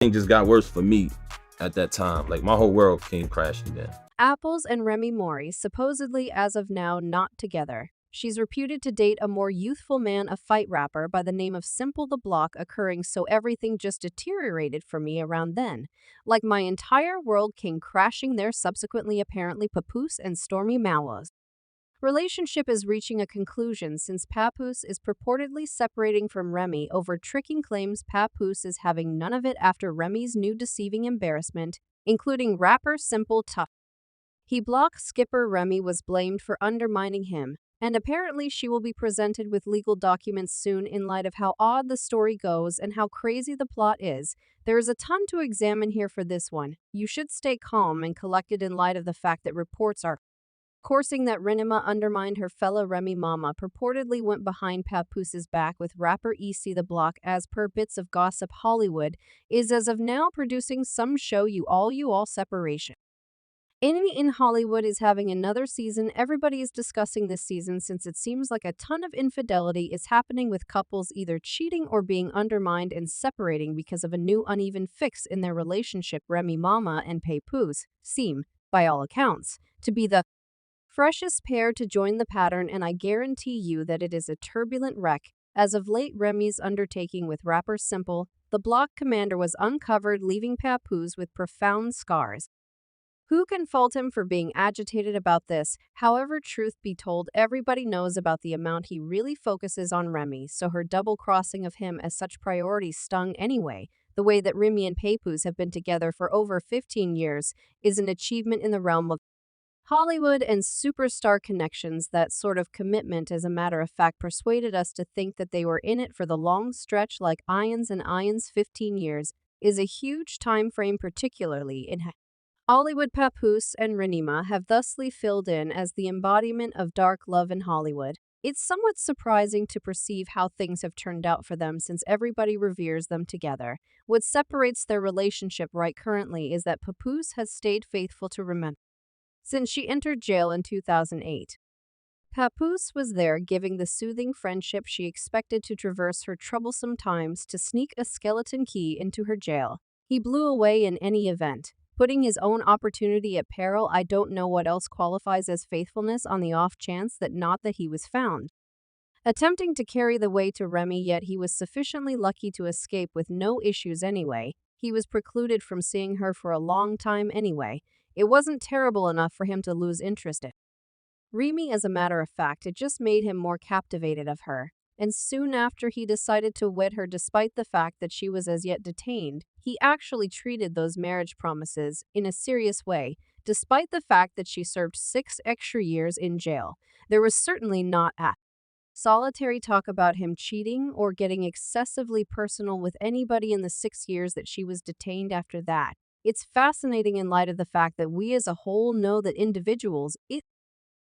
Thing just got worse for me at that time. Like my whole world came crashing down. Apples and Remy Mori, supposedly as of now not together. She's reputed to date a more youthful man, a fight rapper by the name of Simple the Block, occurring so everything just deteriorated for me around then. Like my entire world came crashing there subsequently. Apparently Papoose and Stormy Mallows relationship is reaching a conclusion since Papoose is purportedly separating from Remy over tricking claims. Papoose is having none of it after Remy's new deceiving embarrassment, including rapper Simple Tough. He blocked skipper Remy was blamed for undermining him, and apparently she will be presented with legal documents soon. In light of how odd the story goes and how crazy the plot is, there is a ton to examine here for this one. You should stay calm and collected in light of the fact that reports are coursing that Remy undermined her fellow Remy mama, purportedly went behind Papoose's back with rapper eazy the Block. As per bits of gossip, Hollywood is as of now producing some show You All separation. In Hollywood is having another season. Everybody is discussing this season since it seems like a ton of infidelity is happening with couples either cheating or being undermined and separating because of a new uneven fix in their relationship. Remy Mama and Papoose seem, by all accounts, to be the freshest pair to join the pattern, and I guarantee you that it is a turbulent wreck. As of late, Remy's undertaking with rapper Simple, the Block commander, was uncovered, leaving Papoose with profound scars. Who can fault him for being agitated about this? However, truth be told, everybody knows about the amount he really focuses on Remy, so her double crossing of him as such priority stung anyway. The way that Remy and Papoose have been together for over 15 years is an achievement in the realm of Hollywood and superstar connections. That sort of commitment, as a matter of fact, persuaded us to think that they were in it for the long stretch, like Ions and Ions. 15 years is a huge time frame, particularly in Hollywood. Papoose and Renima have thusly filled in as the embodiment of dark love in Hollywood. It's somewhat surprising to perceive how things have turned out for them since everybody reveres them together. What separates their relationship right currently is that Papoose has stayed faithful to Remy since she entered jail in 2008. Papoose was there giving the soothing friendship she expected to traverse her troublesome times to sneak a skeleton key into her jail. He blew away in any event, putting his own opportunity at peril. I don't know what else qualifies as faithfulness on the off chance that not that he was found attempting to carry the way to Remy, yet he was sufficiently lucky to escape with no issues anyway. He was precluded from seeing her for a long time anyway. It wasn't terrible enough for him to lose interest in Remy. As a matter of fact, it just made him more captivated of her. And soon after, he decided to wed her despite the fact that she was as yet detained. He actually treated those marriage promises in a serious way, despite the fact that she served 6 extra years in jail. There was certainly not a solitary talk about him cheating or getting excessively personal with anybody in the 6 years that she was detained after that. It's fascinating in light of the fact that we as a whole know that individuals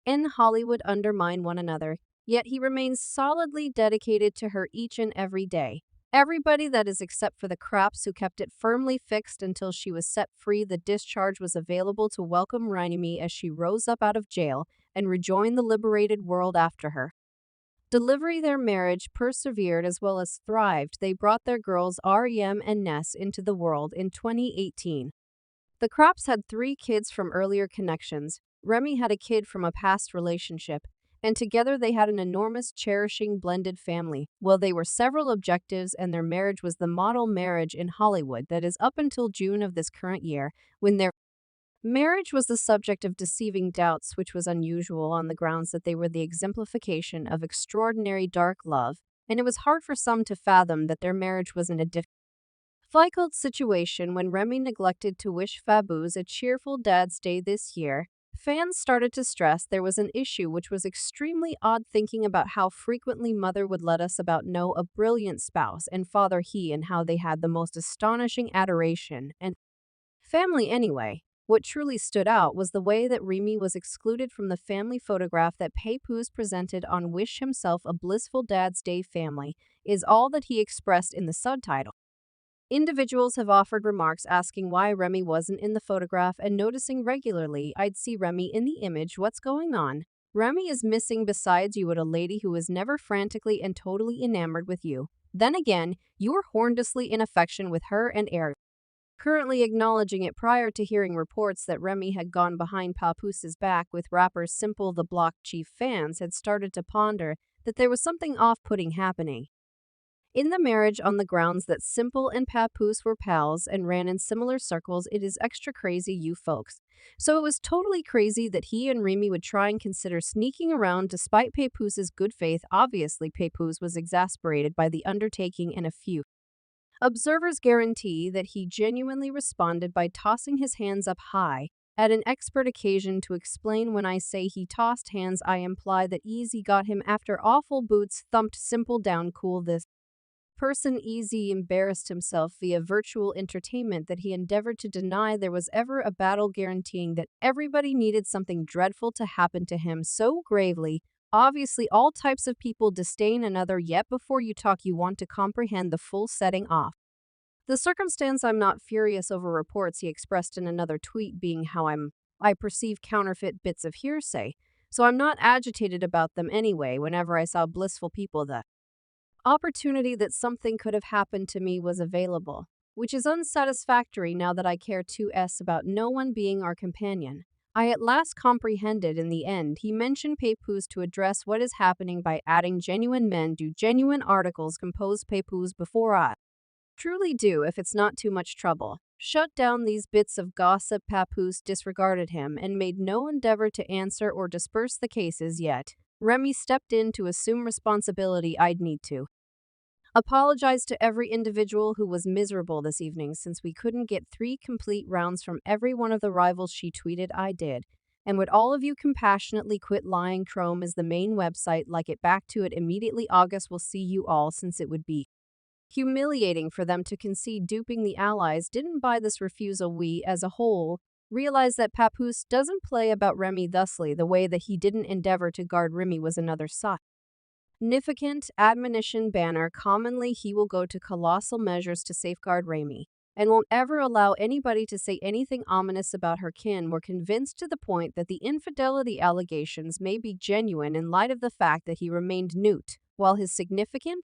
in Hollywood undermine one another, yet he remains solidly dedicated to her each and every day. Everybody, that is, except for the craps who kept it firmly fixed until she was set free. The discharge was available to welcome Remy as she rose up out of jail and rejoined the liberated world after her delivery. Their marriage persevered as well as thrived. They brought their girls Rem and Ness into the world in 2018. The Crops had 3 kids from earlier connections. Remy had a kid from a past relationship, and together they had an enormous, cherishing, blended family. Well, they were several objectives, and their marriage was the model marriage in Hollywood, that is, up until June of this current year, when their marriage was the subject of deceiving doubts, which was unusual on the grounds that they were the exemplification of extraordinary dark love, and it was hard for some to fathom that their marriage was in a difficult situation. When Remy neglected to wish Papoose a cheerful Dad's Day this year, fans started to stress there was an issue, which was extremely odd, thinking about how frequently Mother would let us about know a brilliant spouse and father he and how they had the most astonishing adoration and family anyway. What truly stood out was the way that Remy was excluded from the family photograph that Papoose presented on Wish himself a blissful Dad's Day family, is all that he expressed in the subtitle. Individuals have offered remarks asking why Remy wasn't in the photograph and noticing regularly, I'd see Remy in the image, what's going on? Remy is missing. Besides, you would a lady who is never frantically and totally enamored with you. Then again, you are horrendously in affection with her and Eric. currently acknowledging it prior to hearing reports that Remy had gone behind Papoose's back with rapper Simple the Block chief. Fans had started to ponder that there was something off-putting happening in the marriage on the grounds that Simple and Papoose were pals and ran in similar circles. It is extra crazy, you folks. So it was totally crazy that he and Remy would try and consider sneaking around despite Papoose's good faith. Obviously, Papoose was exasperated by the undertaking, and a few observers guarantee that he genuinely responded by tossing his hands up high. At an expert occasion to explain, when I say he tossed hands, I imply that Easy got him after awful boots thumped Simple down cool. This person Easy embarrassed himself via virtual entertainment that he endeavored to deny there was ever a battle, guaranteeing that everybody needed something dreadful to happen to him so gravely. Obviously, all types of people disdain another, yet before you talk, you want to comprehend the full setting off. The circumstance. I'm not furious over reports, he expressed in another tweet, being how I perceive counterfeit bits of hearsay, so I'm not agitated about them anyway. Whenever I saw blissful people, the opportunity that something could have happened to me was available, which is unsatisfactory now that I care 2s about no one being our companion. I at last comprehended in the end. He mentioned Papoose to address what is happening by adding genuine men do genuine articles. Compose Papoose before I truly do, if it's not too much trouble. Shut down these bits of gossip. Papoose disregarded him and made no endeavor to answer or disperse the cases yet. Remy stepped in to assume responsibility. I'd need to apologize to every individual who was miserable this evening since we couldn't get 3 complete rounds from every one of the rivals, she tweeted. I did. And would all of you compassionately quit lying? Chrome is the main website. Like it back to it immediately. August will see you all, since it would be humiliating for them to concede. Duping the allies didn't buy this refusal. We, as a whole, realize that Papoose doesn't play about Remy thusly. The way that he didn't endeavor to guard Remy was another significant admonition banner. Commonly, he will go to colossal measures to safeguard Remy and won't ever allow anybody to say anything ominous about her kin. We're convinced to the point that the infidelity allegations may be genuine in light of the fact that he remained mute while his significant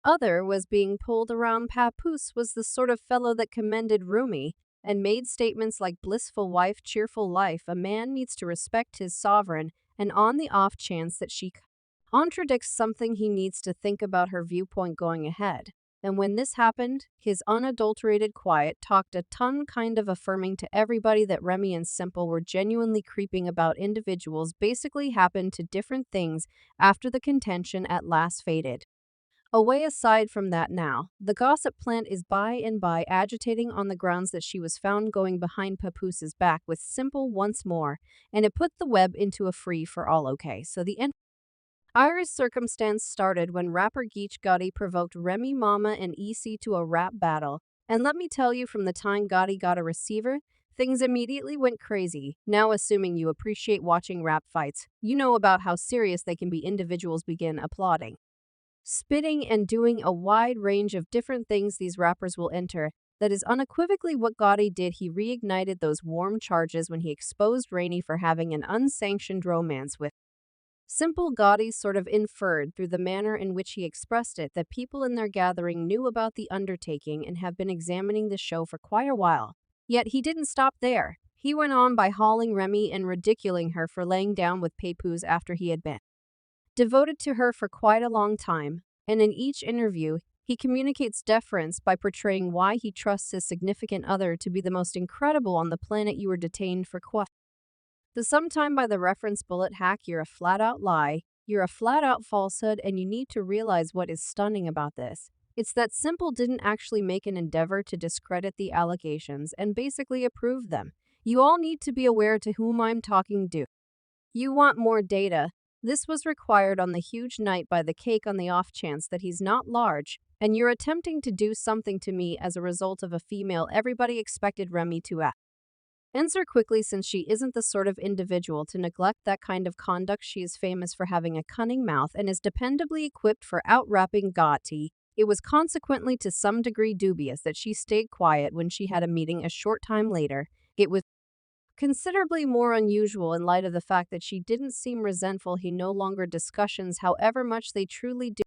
other was being pulled around. Papoose was the sort of fellow that commended Remy and made statements like blissful wife, cheerful life. A man needs to respect his sovereign, and on the off chance that she contradicts something, he needs to think about her viewpoint going ahead. And when this happened, his unadulterated quiet talked a ton, kind of affirming to everybody that Remy and Simple were genuinely creeping about individuals. Basically happened to different things after the contention at last faded away. Aside from that, now, the gossip plant is by and by agitating on the grounds that she was found going behind Papoose's back with Simple once more, and it put the web into a free for all. Okay, so the Irish circumstance started when rapper Geech Gotti provoked Remy Mama and eazy to a rap battle. And let me tell you, from the time Gotti got a receiver, things immediately went crazy. Now, assuming you appreciate watching rap fights, you know about how serious they can be. Individuals begin applauding, spitting, and doing a wide range of different things. These rappers will enter. That is unequivocally what Gotti did. He reignited those warm charges when he exposed Rainey for having an unsanctioned romance with Simple. Gotti sort of inferred through the manner in which he expressed it that people in their gathering knew about the undertaking and have been examining the show for quite a while. Yet he didn't stop there. He went on by hauling Remy and ridiculing her for laying down with Papoose after he had been devoted to her for quite a long time. And in each interview, he communicates deference by portraying why he trusts his significant other to be the most incredible on the planet. You were detained for the sometime by the reference bullet hack. You're a flat-out lie, you're a flat-out falsehood, and you need to realize what is stunning about this. It's that Simple didn't actually make an endeavor to discredit the allegations and basically approve them. You all need to be aware to whom I'm talking. Do you want more data? This was required on the huge night by the cake. On the off chance that he's not large, and you're attempting to do something to me as a result of a female. Everybody expected Remy to answer quickly, since she isn't the sort of individual to neglect that kind of conduct. She is famous for having a cunning mouth and is dependably equipped for out-rapping Gotti. It was consequently to some degree dubious that she stayed quiet when she had a meeting a short time later. It was considerably more unusual in light of the fact that she didn't seem resentful. He no longer discussions however much they truly do.